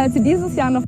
falls Sie dieses Jahr noch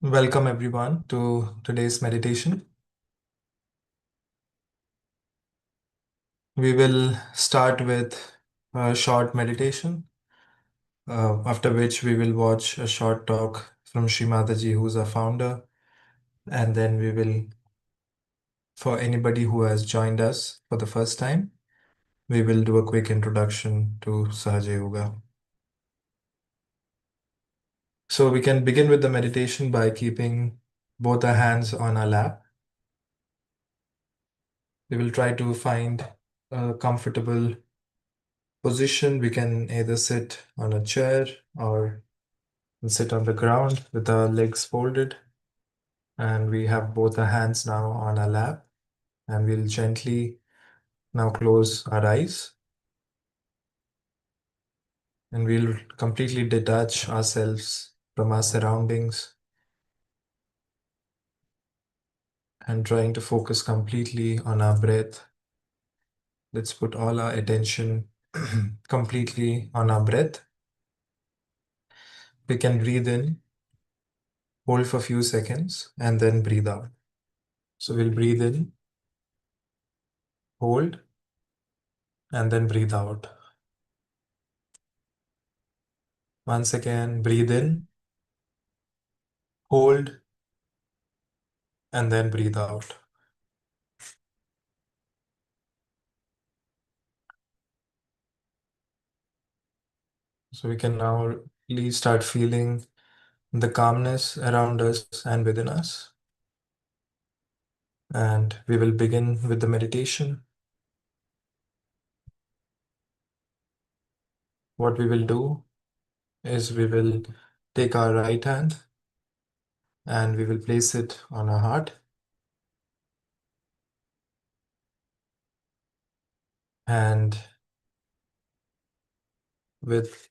Welcome everyone to today's meditation. We will start with a short meditation, after which we will watch a short talk from Shri Mataji, who's a founder, and then we will, for anybody who has joined us for the first time, we will do a quick introduction to Sahaja Yoga. So we can begin with the meditation by keeping both our hands on our lap. We will try to find a comfortable position. We can either sit on a chair or sit on the ground with our legs folded. And we have both our hands now on our lap. And we'll gently now close our eyes. And we'll completely detach ourselves from our surroundings and trying to focus completely on our breath. Let's put all our attention completely on our breath. We can breathe in, hold for a few seconds, and then breathe out. So we'll breathe in, hold, and then breathe out. Once again, breathe in, hold, and then breathe out. So we can now really start feeling the calmness around us and within us. And we will begin with the meditation. What we will do is we will take our right hand and we will place it on our heart. And with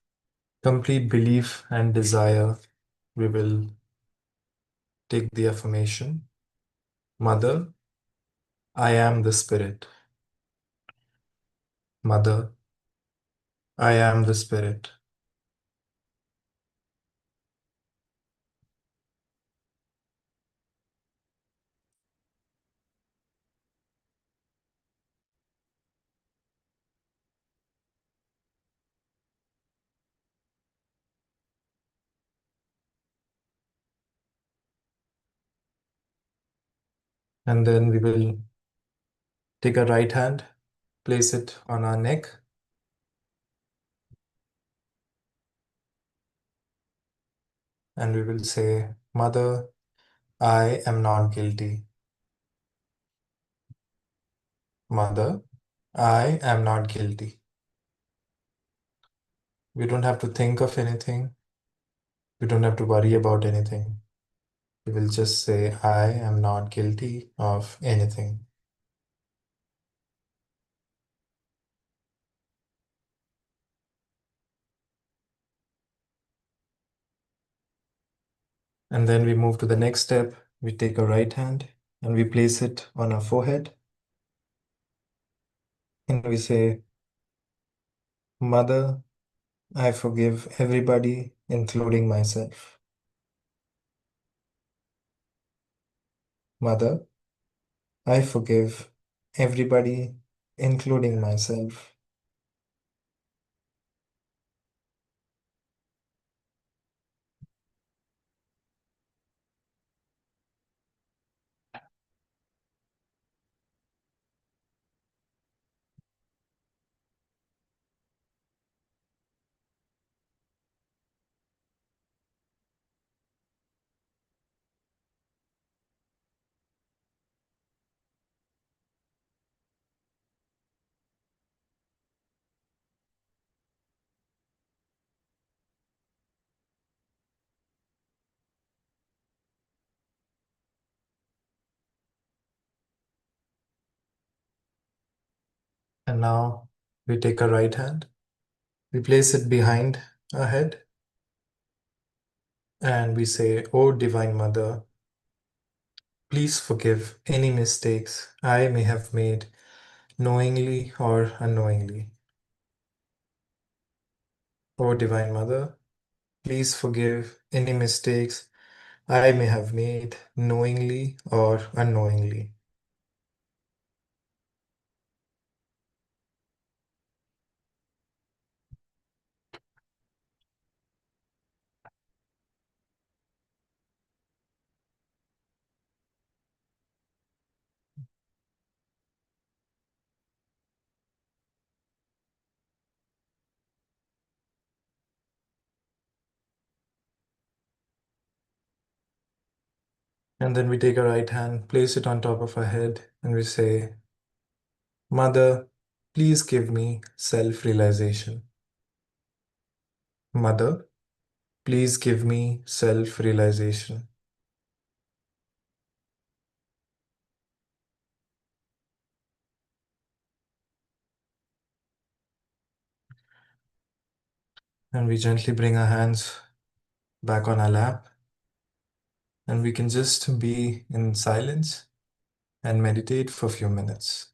complete belief and desire, we will take the affirmation, Mother, I am the Spirit. Mother, I am the Spirit. And then we will take our right hand, place it on our neck, and we will say, Mother, I am not guilty. Mother, I am not guilty. We don't have to think of anything. We don't have to worry about anything. We will just say, I am not guilty of anything. And then we move to the next step. We take our right hand and we place it on our forehead. And we say, Mother, I forgive everybody, including myself. Mother, I forgive everybody, including myself. And now we take our right hand, we place it behind our head, and we say, O Divine Mother, please forgive any mistakes I may have made knowingly or unknowingly. O Divine Mother, please forgive any mistakes I may have made knowingly or unknowingly. And then we take our right hand, place it on top of our head, and we say, Mother, please give me self-realization. Mother, please give me self-realization. And we gently bring our hands back on our lap, and we can just be in silence and meditate for a few minutes.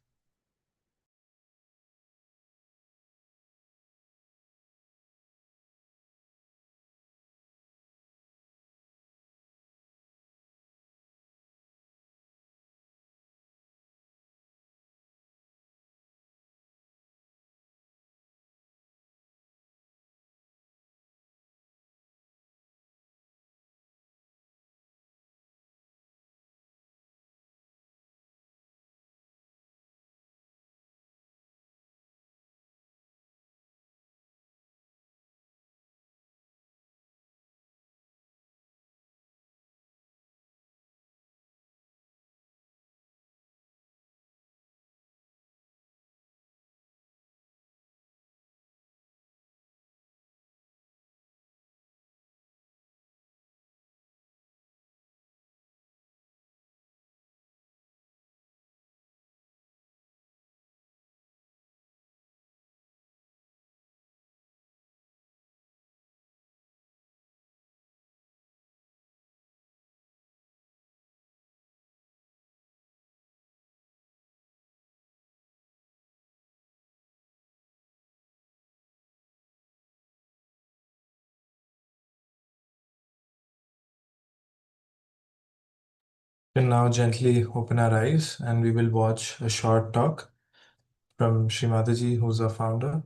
can now gently open our eyes and we will watch a short talk from Shri Mataji, who's our founder.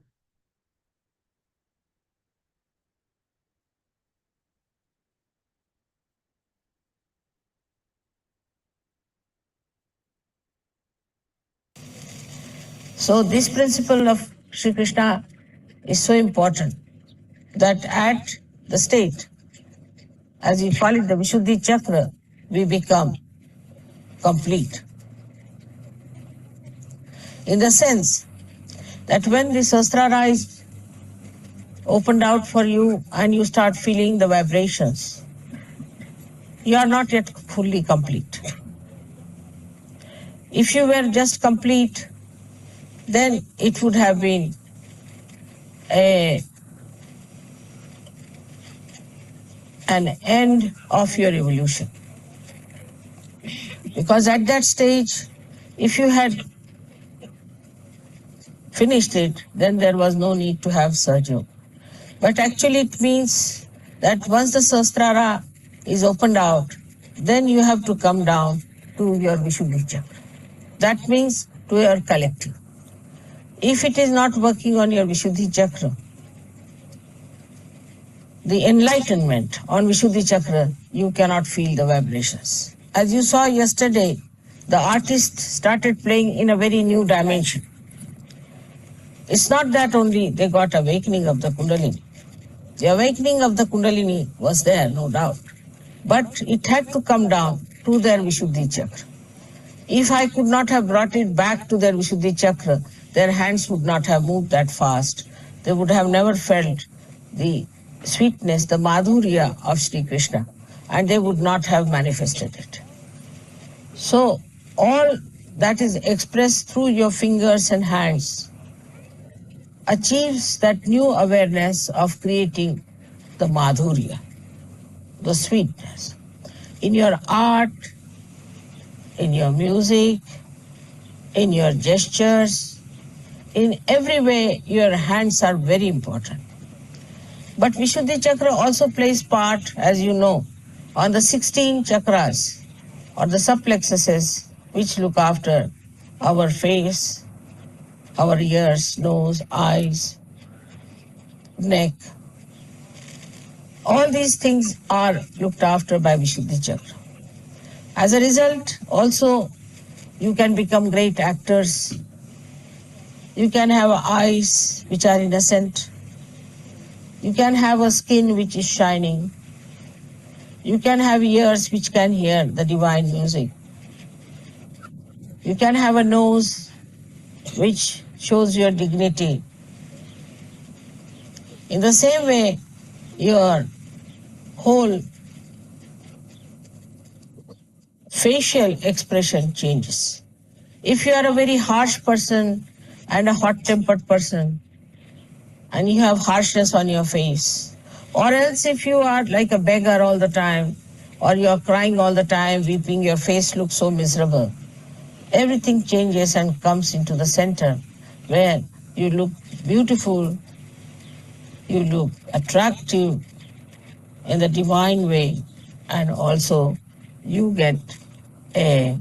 So this principle of Sri Krishna is so important that at the state, as we call it the Vishuddhi Chakra, we become complete. In the sense that when the Sahasrara is opened out for you and you start feeling the vibrations, you are not yet fully complete. If you were just complete, then it would have been an end of your evolution. Because at that stage, if you had finished it, then there was no need to have Sahaja. But actually it means that once the Sahasrara is opened out, then you have to come down to your Vishuddhi Chakra. That means to your collective. If it is not working on your Vishuddhi Chakra, the enlightenment on Vishuddhi Chakra, you cannot feel the vibrations. As you saw yesterday, the artist started playing in a very new dimension. It's not that only they got awakening of the Kundalini. The awakening of the Kundalini was there, no doubt. But it had to come down to their Vishuddhi Chakra. If I could not have brought it back to their Vishuddhi Chakra, their hands would not have moved that fast. They would have never felt the sweetness, the madhurya of Sri Krishna, and they would not have manifested it. So all that is expressed through your fingers and hands achieves that new awareness of creating the madhurya, the sweetness. In your art, in your music, in your gestures, in every way your hands are very important. But Vishuddhi Chakra also plays part, as you know, on the 16 chakras or the subplexuses which look after our face, our ears, nose, eyes, neck. All these things are looked after by Vishuddhi Chakra. As a result, also, you can become great actors. You can have eyes which are innocent. You can have a skin which is shining. You can have ears which can hear the divine music. You can have a nose which shows your dignity. In the same way, your whole facial expression changes. If you are a very harsh person and a hot-tempered person, and you have harshness on your face, or else if you are like a beggar all the time, or you are crying all the time, weeping, your face looks so miserable, everything changes and comes into the center where you look beautiful, you look attractive in the divine way, and also you get a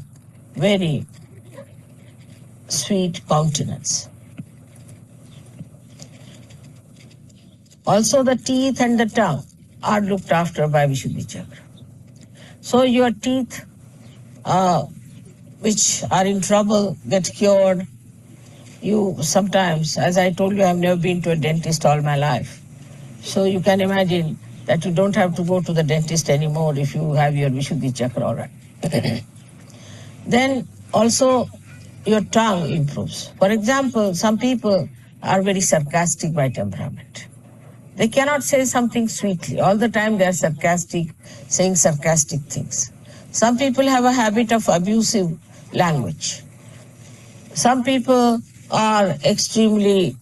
very sweet countenance. Also the teeth and the tongue are looked after by Vishuddhi Chakra. So your teeth which are in trouble get cured. You sometimes, as I told you, I've never been to a dentist all my life. So you can imagine that you don't have to go to the dentist anymore if you have your Vishuddhi Chakra all right. Then also your tongue improves. For example, some people are very sarcastic by temperament. They cannot say something sweetly. All the time they are sarcastic, saying sarcastic things. Some people have a habit of abusive language. Some people are extremely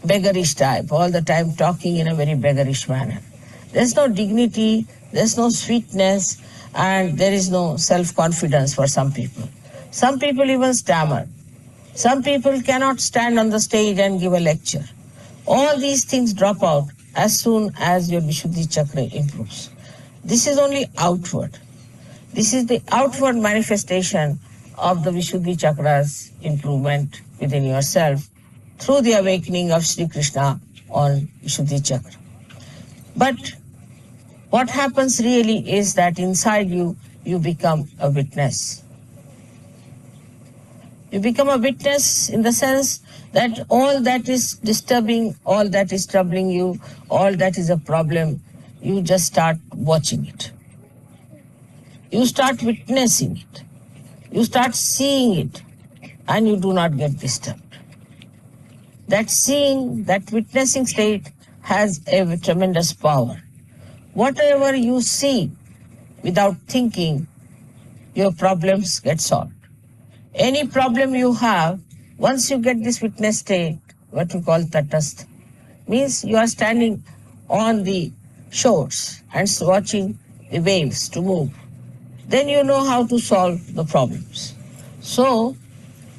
beggarish type, all the time talking in a very beggarish manner. There's no dignity, there's no sweetness, and there is no self-confidence for some people. Some people even stammer. Some people cannot stand on the stage and give a lecture. All these things drop out as soon as your Vishuddhi Chakra improves. This is only outward. This is the outward manifestation of the Vishuddhi chakras improvement within yourself through the awakening of Sri Krishna on Vishuddhi chakra. But what happens really is that inside you, you become a witness. You become a witness in the sense that all that is disturbing, all that is troubling you, all that is a problem, you just start watching it. You start witnessing it. You start seeing it, and you do not get disturbed. That seeing, that witnessing state has a tremendous power. Whatever you see without thinking, your problems get solved. Any problem you have, once you get this witness state, what we call tatastha, means you are standing on the shores and watching the waves to move. Then you know how to solve the problems. So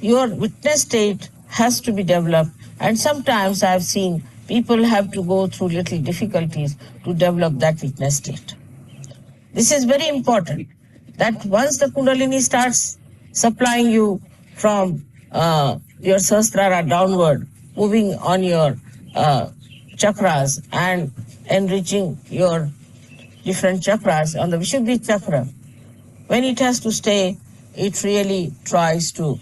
your witness state has to be developed, and sometimes I have seen people have to go through little difficulties to develop that witness state. This is very important, that once the Kundalini starts supplying you from your Sahasrara downward, moving on your chakras and enriching your different chakras on the Vishuddhi chakra, when it has to stay, it really tries to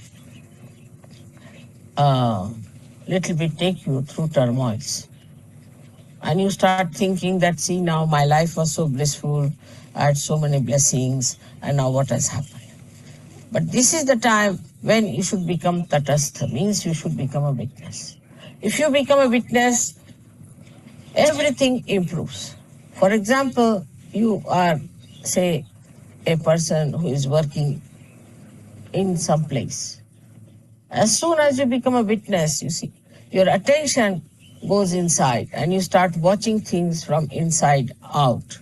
little bit take you through turmoils. And you start thinking that, see, now my life was so blissful, I had so many blessings, and now what has happened? But this is the time when you should become tatastha, means you should become a witness. If you become a witness, everything improves. For example, you are, say, a person who is working in some place. As soon as you become a witness, you see, your attention goes inside and you start watching things from inside out.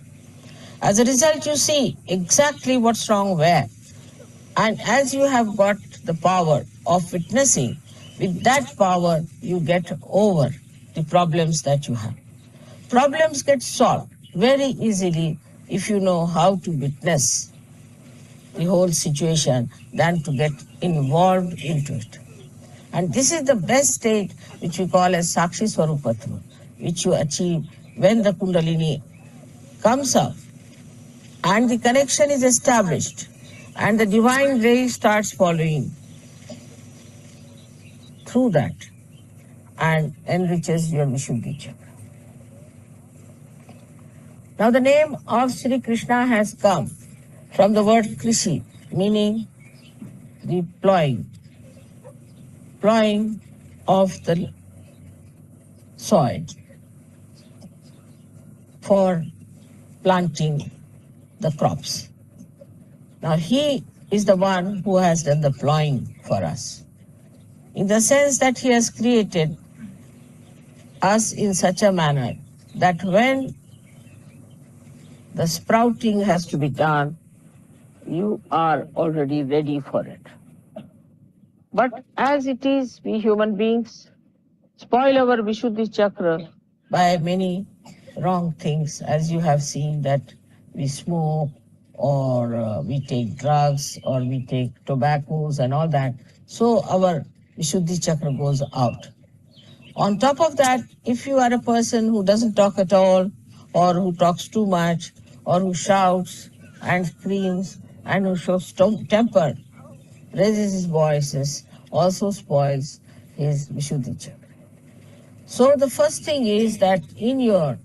As a result, you see exactly what's wrong where. And as you have got the power of witnessing, with that power you get over the problems that you have. Problems get solved very easily if you know how to witness the whole situation than to get involved into it. And this is the best state which we call as Sakshi Swarupatva, which you achieve when the Kundalini comes up and the connection is established and the divine ray starts following through that and enriches your Vishuddhi chakra. Now the name of Sri Krishna has come from the word Krishi, meaning the plowing of the soil for planting the crops. Now he is the one who has done the plowing for us, in the sense that he has created us in such a manner that when the sprouting has to be done, you are already ready for it. But as it is, we human beings spoil our Vishuddhi chakra by many wrong things, as you have seen that we smoke or we take drugs or we take tobaccos and all that. So our Vishuddhi chakra goes out. On top of that, if you are a person who doesn't talk at all, or who talks too much, or who shouts and screams and who shows temper, raises his voices, also spoils his Vishuddhi chakra. So the first thing is that in your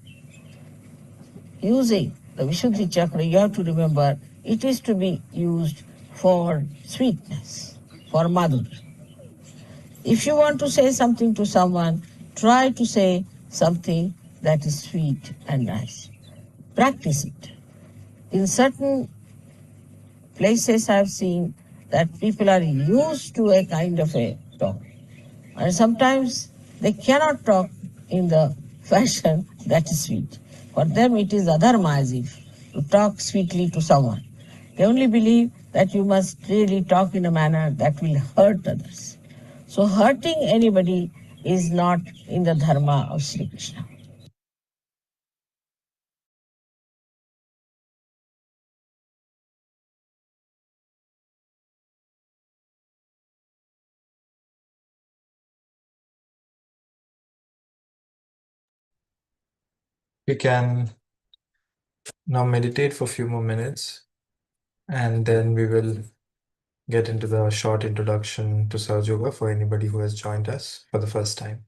using the Vishuddhi chakra, you have to remember it is to be used for sweetness, for madhurya. If you want to say something to someone, try to say something that is sweet and nice. Practice it. In certain places I have seen that people are used to a kind of a talk. And sometimes they cannot talk in the fashion that is sweet. For them it is adharma, as if to talk sweetly to someone. They only believe that you must really talk in a manner that will hurt others. So hurting anybody is not in the dharma of Sri Krishna. We can now meditate for a few more minutes, and then we will get into the short introduction to Sahaja Yoga for anybody who has joined us for the first time.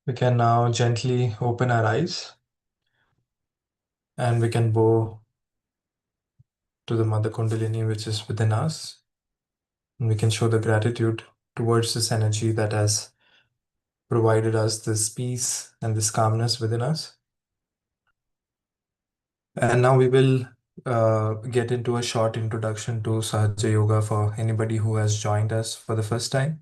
We can now gently open our eyes and we can bow to the Mother Kundalini, which is within us. And we can show the gratitude towards this energy that has provided us this peace and this calmness within us. And now we will get into a short introduction to Sahaja Yoga for anybody who has joined us for the first time.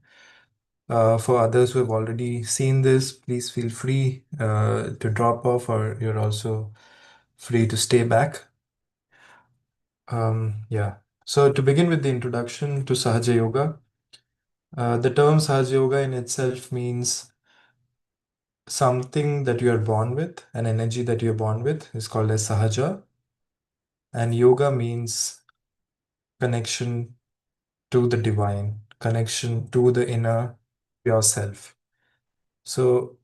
For others who have already seen this, please feel free to drop off, or you're also free to stay back. Yeah. So to begin with the introduction to Sahaja Yoga, the term Sahaja Yoga in itself means something that you are born with, an energy that you're born with is called as Sahaja. And yoga means connection to the divine, connection to the inner yourself. So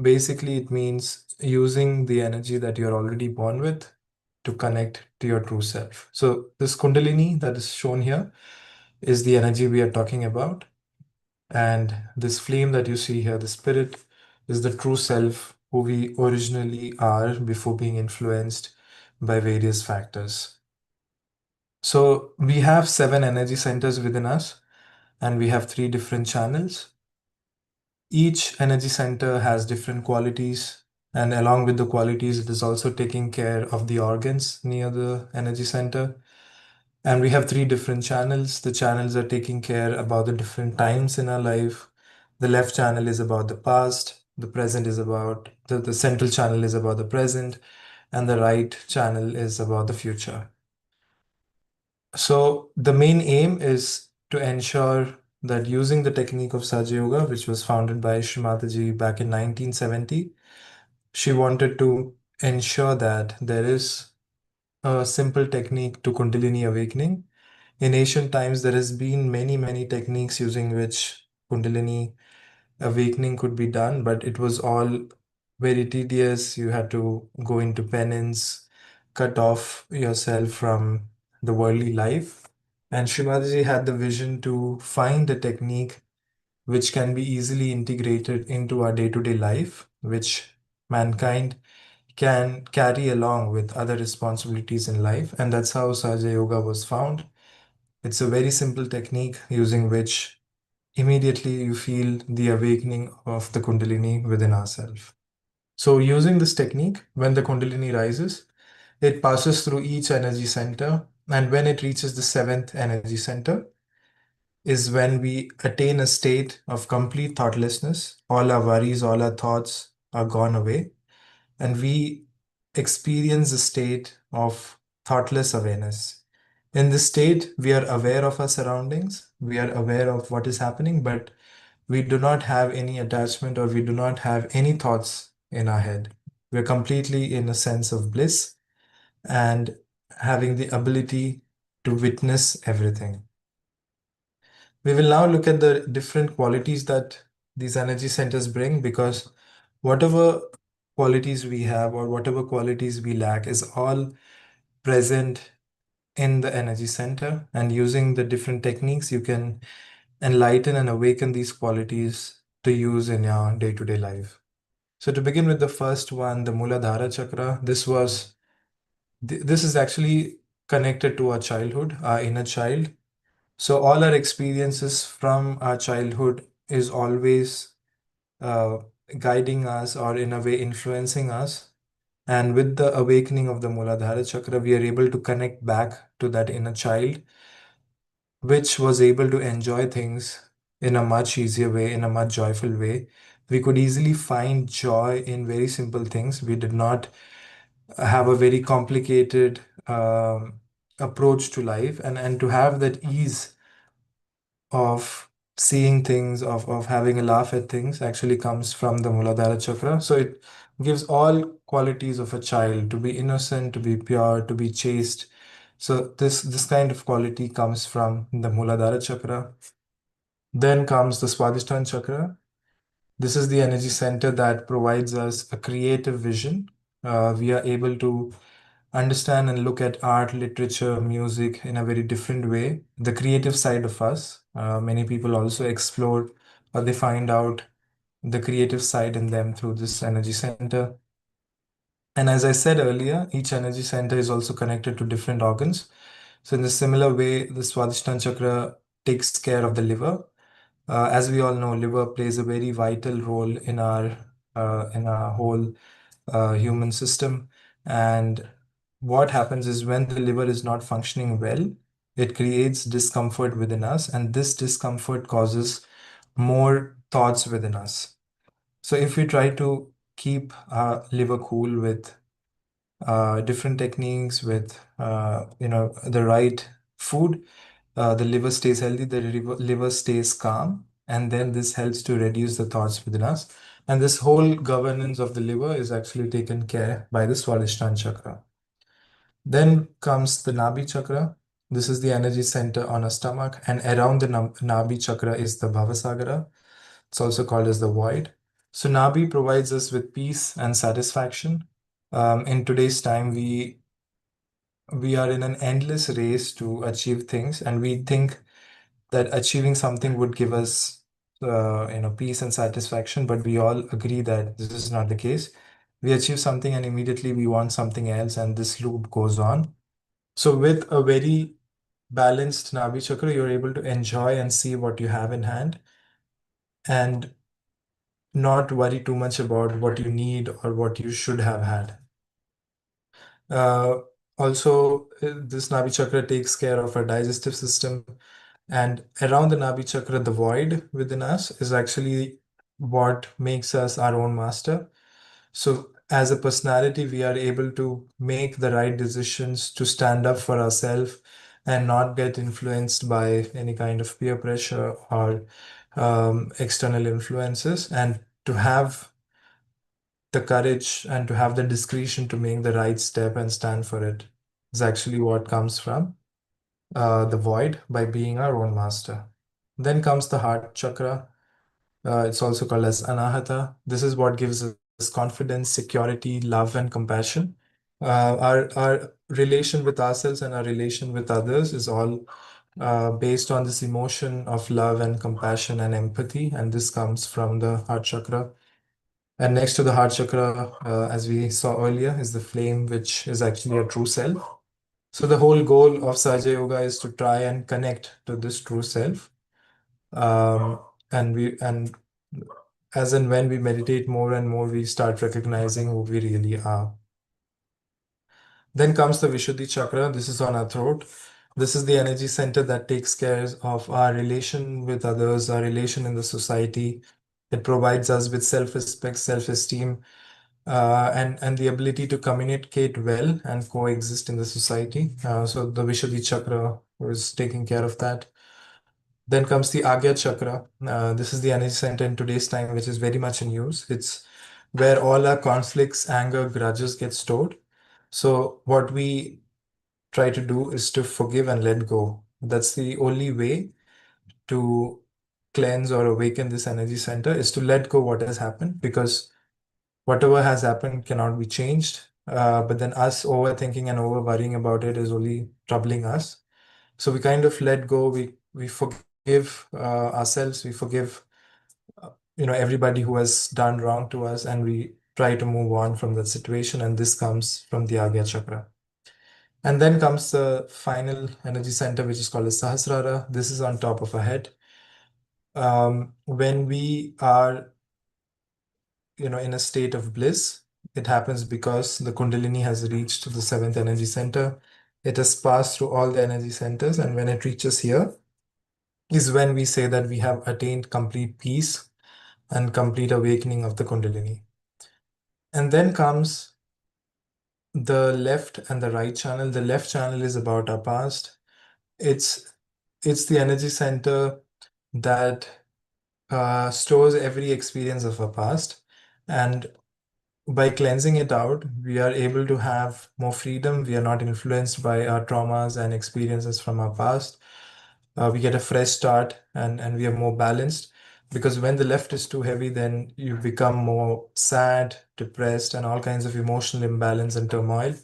basically, it means using the energy that you're already born with to connect to your true self. So this Kundalini that is shown here is the energy we are talking about. And this flame that you see here, the spirit, is the true self who we originally are before being influenced by various factors. So we have 7 energy centers within us, and we have 3 different channels. Each energy center has different qualities, and along with the qualities, it is also taking care of the organs near the energy center. And we have 3 different channels. The channels are taking care about the different times in our life. The left channel is about the past, the present is about the central channel is about the present, and the right channel is about the future. So the main aim is to ensure that using the technique of Saja Yoga, which was founded by Shri Mataji back in 1970, she wanted to ensure that there is a simple technique to Kundalini awakening. In ancient times, there has been many, many techniques using which Kundalini awakening could be done, but it was all very tedious. You had to go into penance, cut off yourself from the worldly life. And Shrimataji had the vision to find a technique which can be easily integrated into our day-to-day life, which mankind can carry along with other responsibilities in life. And that's how Sahaja Yoga was found. It's a very simple technique using which immediately you feel the awakening of the Kundalini within ourselves. So, using this technique, when the Kundalini rises, it passes through each energy center, and when it reaches the 7th energy center, is when we attain a state of complete thoughtlessness. All our worries, all our thoughts are gone away, and we experience a state of thoughtless awareness. In this state, we are aware of our surroundings, we are aware of what is happening, but we do not have any attachment or we do not have any thoughts in our head. We're completely in a sense of bliss and having the ability to witness everything. We will now look at the different qualities that these energy centers bring, because whatever qualities we have or whatever qualities we lack is all present in the energy center. And using the different techniques, you can enlighten and awaken these qualities to use in your day-to-day life. So to begin with the first one, the Muladhara Chakra, this is actually connected to our childhood, our inner child. So all our experiences from our childhood is always uh, guiding us or in a way influencing us. And with the awakening of the Muladhara Chakra, we are able to connect back to that inner child, which was able to enjoy things in a much easier way, in a much joyful way. We could easily find joy in very simple things. We did not have a very complicated approach to life, and to have that ease of seeing things, of having a laugh at things actually comes from the Muladhara Chakra. So it gives all qualities of a child to be innocent, to be pure, to be chaste. So this kind of quality comes from the Muladhara Chakra. Then comes the Swadhisthana Chakra. This is the energy center that provides us a creative vision. We are able to understand and look at art, literature, music in a very different way. The creative side of us. Many people also explore or they find out the creative side in them through this energy center. And as I said earlier, each energy center is also connected to different organs. So in the similar way, the Swadhisthana Chakra takes care of the liver. As we all know, liver plays a very vital role in our whole human system. And what happens is when the liver is not functioning well, it creates discomfort within us, and this discomfort causes more thoughts within us. So if we try to keep our liver cool with different techniques, with the right food, the liver stays healthy, the liver stays calm, and then this helps to reduce the thoughts within us. And this whole governance of the liver is actually taken care by the Swadhisthana chakra. Then comes the Nabi chakra. This is the energy center on our stomach, and around the Nabi chakra is the Bhavasagara. It's also called as the void. So Nabi provides us with peace and satisfaction. In today's time, we are in an endless race to achieve things, and we think that achieving something would give us peace and satisfaction, but we all agree that this is not the case. We achieve something and immediately we want something else, and this loop goes on. So with a very balanced Nabi chakra, you're able to enjoy and see what you have in hand and not worry too much about what you need or what you should have had. Uh, Also, this Nabi chakra takes care of our digestive system. And around the Nabi chakra, the void within us is actually what makes us our own master. So, as a personality, we are able to make the right decisions to stand up for ourselves and not get influenced by any kind of peer pressure or external influences, and to have the courage and to have the discretion to make the right step and stand for it is actually what comes from the void by being our own master. Then comes the heart chakra. It's also called as anahata. This is what gives us confidence, security, love, and compassion. Our relation with ourselves and our relation with others is all based on this emotion of love and compassion and empathy, and this comes from the heart chakra. And next to the heart chakra, as we saw earlier, is the flame, which is actually a true self. So the whole goal of Sahaja Yoga is to try and connect to this true self. Um, and as and when we meditate more and more, we start recognizing who we really are. Then comes the Vishuddhi chakra. This is on our throat. This is the energy center that takes care of our relation with others, our relation in the society. It provides us with self-respect, self-esteem, and the ability to communicate well and coexist in the society. So the Vishuddhi chakra was taking care of that. Then comes the Agya chakra. This is the energy center in today's time, which is very much in use. It's where all our conflicts, anger, grudges get stored. So what we try to do is to forgive and let go. That's the only way to cleanse or awaken this energy center, is to let go what has happened, because whatever has happened cannot be changed. But then us overthinking and over worrying about it is only troubling us. So we kind of let go. We forgive ourselves. We forgive everybody who has done wrong to us, and we try to move on from that situation. And this comes from the Agya chakra. And then comes the final energy center, which is called as Sahasrara. This is on top of our head. When we are in a state of bliss, it happens because the Kundalini has reached the seventh energy center. It has passed through all the energy centers, and when it reaches here, is when we say that we have attained complete peace and complete awakening of the Kundalini. And then comes the left and the right channel. The left channel is about our past. It's the energy center that stores every experience of our past, and by cleansing it out, we are able to have more freedom. We are not influenced by our traumas and experiences from our past. We get a fresh start, and we are more balanced. Because when the left is too heavy, then you become more sad, depressed, and all kinds of emotional imbalance and turmoil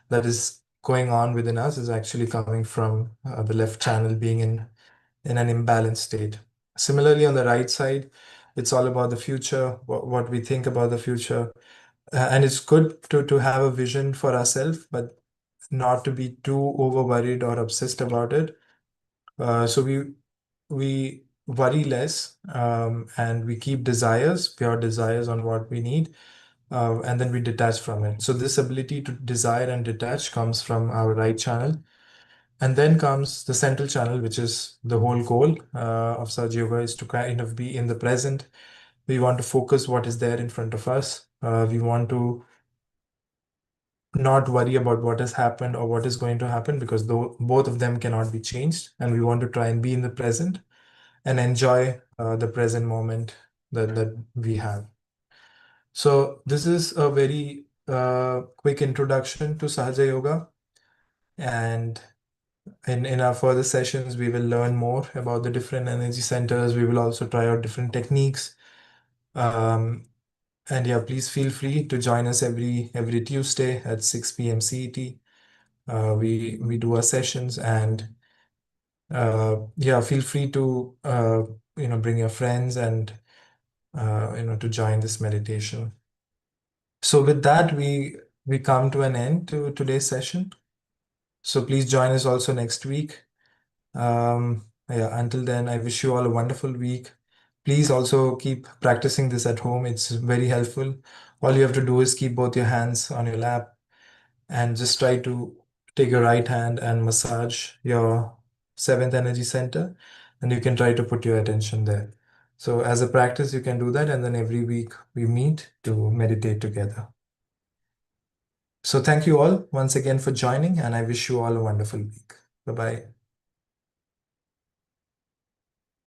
that is going on within us is actually coming from the left channel being in an imbalanced state. Similarly, on the right side, it's all about the future, what we think about the future. And it's good to have a vision for ourselves, but not to be too over worried or obsessed about it. So we worry less, and we keep desires, pure desires on what we need, and then we detach from it. So this ability to desire and detach comes from our right channel. And then comes the central channel, which is the whole goal of Sahaja Yoga is to kind of be in the present. We want to focus what is there in front of us. We want to not worry about what has happened or what is going to happen because both of them cannot be changed. And we want to try and be in the present and enjoy the present moment that we have. So this is a very quick introduction to Sahaja Yoga. And in our further sessions, we will learn more about the different energy centers. We will also try out different techniques. Um, and yeah, please feel free to join us every Tuesday at 6 p.m. CET. We do our sessions, and yeah, feel free to bring your friends and to join this meditation. So with that, we come to an end to today's session. So please join us also next week. Yeah, until then, I wish you all a wonderful week. Please also keep practicing this at home. It's very helpful. All you have to do is keep both your hands on your lap and just try to take your right hand and massage your seventh energy center. And you can try to put your attention there. So as a practice, you can do that. And then every week we meet to meditate together. So thank you all once again for joining, and I wish you all a wonderful week. Bye bye.